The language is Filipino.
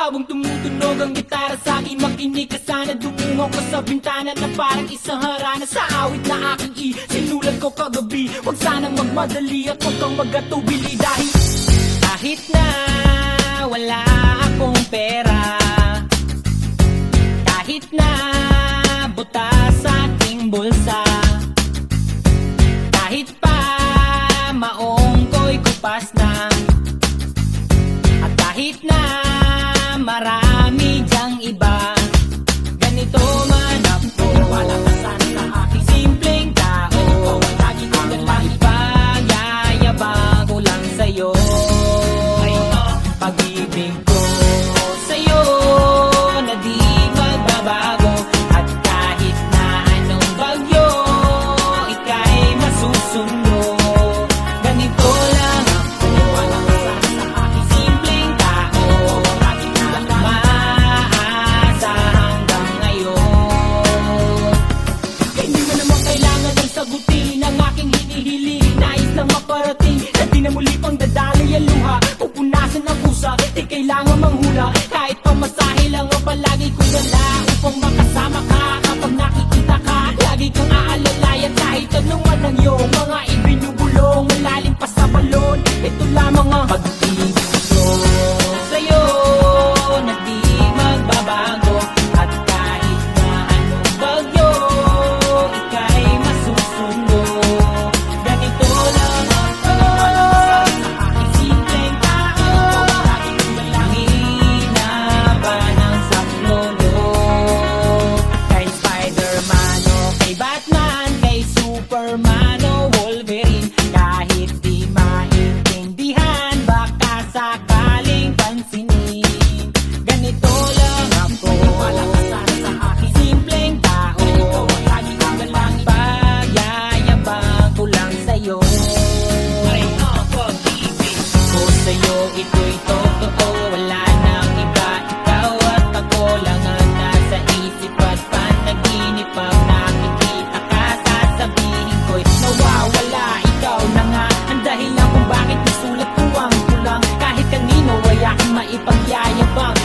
Habang tumutunog ang gitara sa akin, makinig ka sana. Dumungaw ka sa bintana na parang isang harana. Sa awit na aking sinulat ko kagabi. Huwag sanang magmadali at huwag kang magatubili. Dahil kahit na wala akong pera, kahit na butas sa aking bulsa, kahit pa maong ko'y kupas na, at kahit na marami dyang iba, ganito man ako. Wala ka sana sa aking simpleng tao. Ikaw ang lagi kong lalaki, pagyayabang ko lang sa'yo. Pag-ibig ko sa'yo na di magbabago, at kahit na anong bagyo ika'y masusundo. Ganito lang ako. Wala ka sana sa aking simpleng tao. Lagi ko lang maasa hanggang ngayon. Kaya hindi mo naman kailangan ng sagutin ang aking hinihiling. Nais lang maparating na di na muli pang dadali ang luha. Pupunasan ang pusa, di kailangan manghula. Kahit pamasahe lang ang palagi ko dala upang makasama ka. Kapag nakikita ka, lagi kang aalalayan. Kahit anuman ang iyong mga ibinubulong, malalim pa sa balon, ito lamang ang pag-ibig ko sa'yo na di magbabago. At kahit na anong bagyo ika'y masusundo. Ganito lang ako. Wala ka sana sa aking simpleng tao. Lagi kong dalangin na ba ng saklolo. Kay Spider-Man o kay Batman, kay Superman o Wolverine, kahit di maintindihan, baka sakaling pansinin. Ganito lang ako. Wala ka sana sa aking simpleng tao. Ikaw ang lagi kong dalangin, pagyayabang ko lang sa'yo. Ay, pag-ibig ko sa'yo, ito'y totoo. Wala nang iba, ikaw at ako lang ang nasa isip at panaginip. Pag nakikita ka, sasabihin ko'y nawawala. Ikaw na nga ang dahilan kung bakit nasulat ko ang kulang. Kahit kanino ay aking maipagyayabang.